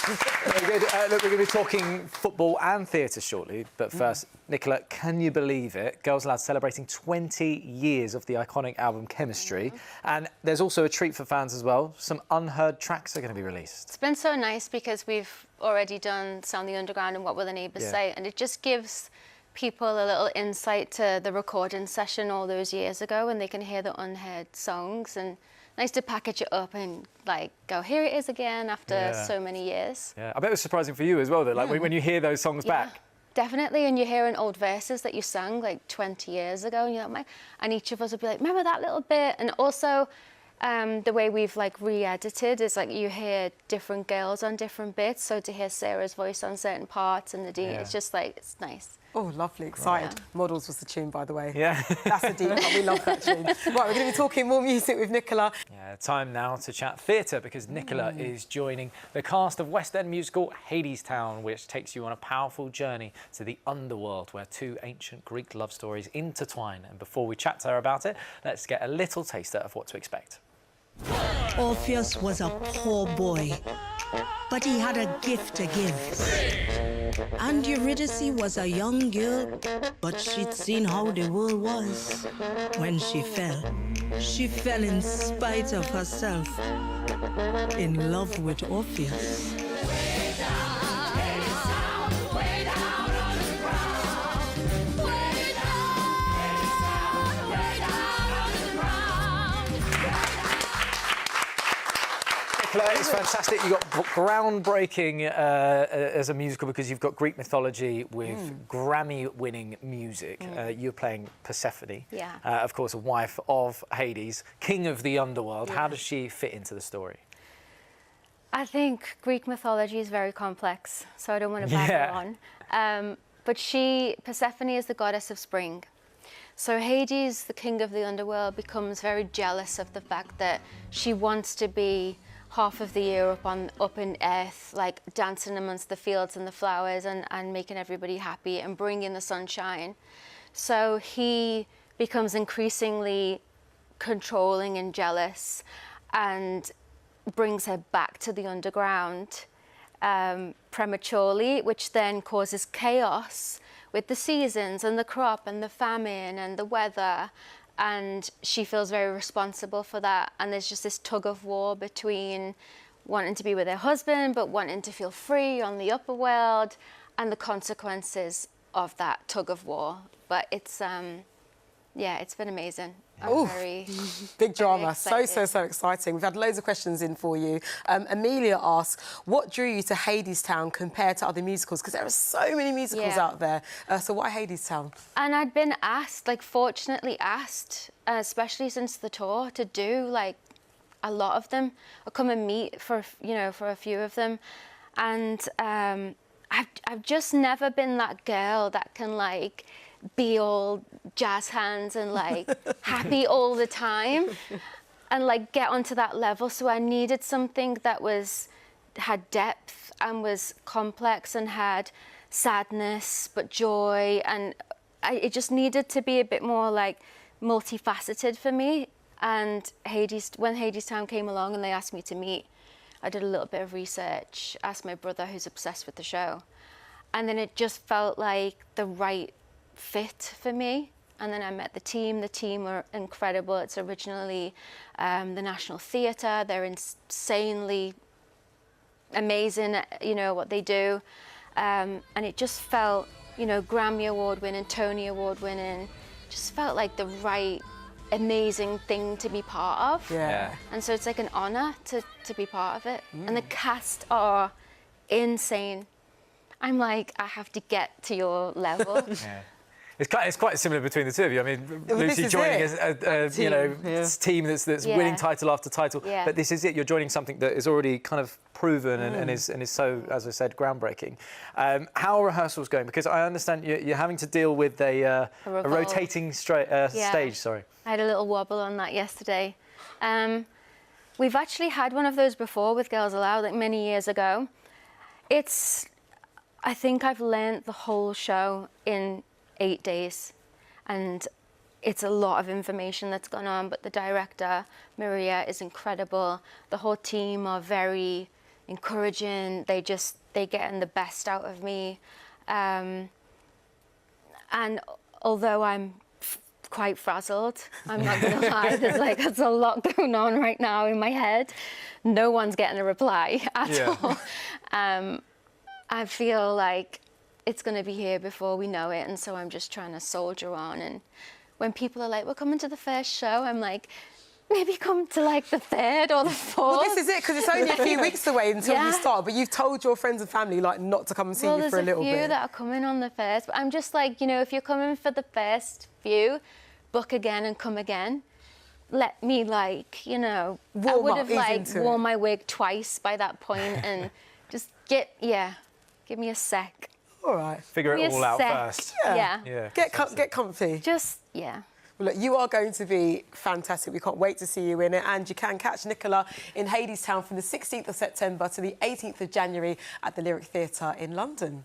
Very good. Look, we're going to be talking football and theatre shortly, but first, Nicola, can you believe it? Girls Aloud celebrating 20 years of the iconic album Chemistry, and there's also a treat for fans as well. Some unheard tracks are going to be released. It's been so nice because we've already done Sound the Underground and What Will the Neighbours Say, and it just gives people a little insight to the recording session all those years ago, and they can hear the unheard songs, and nice to package it up and like go, here it is again after so many years. Yeah, I bet it was surprising for you as well, though, like when you hear those songs back. Definitely, and you're hearing old verses that you sang like 20 years ago, and you're like, and each of us would be like, remember that little bit? And also, the way we've like re-edited is like you hear different girls on different bits, so to hear Sarah's voice on certain parts and Nadine, it's just like, it's nice. Oh, lovely, excited. Right. Models was the tune, by the way. Yeah. That's a deep one. We love that tune. Right, we're going to be talking more music with Nicola. Yeah, time now to chat theatre, because Nicola is joining the cast of West End musical Hadestown, which takes you on a powerful journey to the underworld where two ancient Greek love stories intertwine. And before we chat to her about it, let's get a little taster of what to expect. Orpheus was a poor boy, but he had a gift to give. And Eurydice was a young girl, but she'd seen how the world was. When she fell in spite of herself, in love with Orpheus. It's fantastic. You've got groundbreaking as a musical because you've got Greek mythology with Grammy-winning music. You're playing Persephone, of course, a wife of Hades, king of the underworld. How does she fit into the story? I think Greek mythology is very complex, so I don't want to babble on. But Persephone is the goddess of spring. So Hades, the king of the underworld, becomes very jealous of the fact that she wants to be half of the year up in earth, like dancing amongst the fields and the flowers and making everybody happy and bringing the sunshine. So he becomes increasingly controlling and jealous and brings her back to the underground prematurely, which then causes chaos with the seasons and the crop and the famine and the weather. And she feels very responsible for that. And there's just this tug of war between wanting to be with her husband, but wanting to feel free on the upper world, and the consequences of that tug of war. But it's, yeah, it's been amazing. Big drama. So exciting. We've had loads of questions in for you. Amelia asks, what drew you to Hadestown compared to other musicals? Because there are so many musicals out there. So why Hadestown? And I'd been asked, like fortunately asked, especially since the tour, to do like a lot of them, or come and meet for a few of them. And I've just never been that girl that can like be all jazz hands and like happy all the time and like get onto that level. So I needed something that had depth and was complex and had sadness but joy, and it just needed to be a bit more like multifaceted for me. And when Hadestown came along and they asked me to meet, I did a little bit of research, asked my brother who's obsessed with the show, and then it just felt like the right fit for me. And then I met the team. The team were incredible. It's originally the National Theatre. They're insanely amazing, what they do. And it just felt, Grammy Award winning, Tony Award winning, just felt like the right, amazing thing to be part of. Yeah. And so it's like an honour to be part of it. And the cast are insane. I'm like, I have to get to your level. It's quite similar between the two of you. I mean, Lucy joining a team that's winning title after title, but this is it. You're joining something that is already kind of proven and is so, as I said, groundbreaking. How are rehearsals going? Because I understand you're having to deal with a rotating stage. Sorry, I had a little wobble on that yesterday. We've actually had one of those before with Girls Aloud, like many years ago. I think I've learnt the whole show in 8 days, and it's a lot of information that's gone on, but the director, Maria, is incredible. The whole team are very encouraging. They getting the best out of me. And although I'm quite frazzled, I'm not going to lie, there's a lot going on right now in my head. No one's getting a reply at all. I feel like it's going to be here before we know it, and so I'm just trying to soldier on. And when people are like, we're coming to the first show, I'm like, maybe come to like the third or the fourth. Well, this is it, because it's only a few weeks away until you start, but you've told your friends and family like not to come and see you for a little bit. There's a few that are coming on the first, but I'm just like, you know, if you're coming for the first few, book again and come again. Let me, like, you know, I would have like worn my wig twice by that point, and just give me a sec. All right. Figure it all out first. Yeah. Get comfy. Just, yeah. Well, look, you are going to be fantastic. We can't wait to see you in it. And you can catch Nicola in Hadestown from the 16th of September to the 18th of January at the Lyric Theatre in London.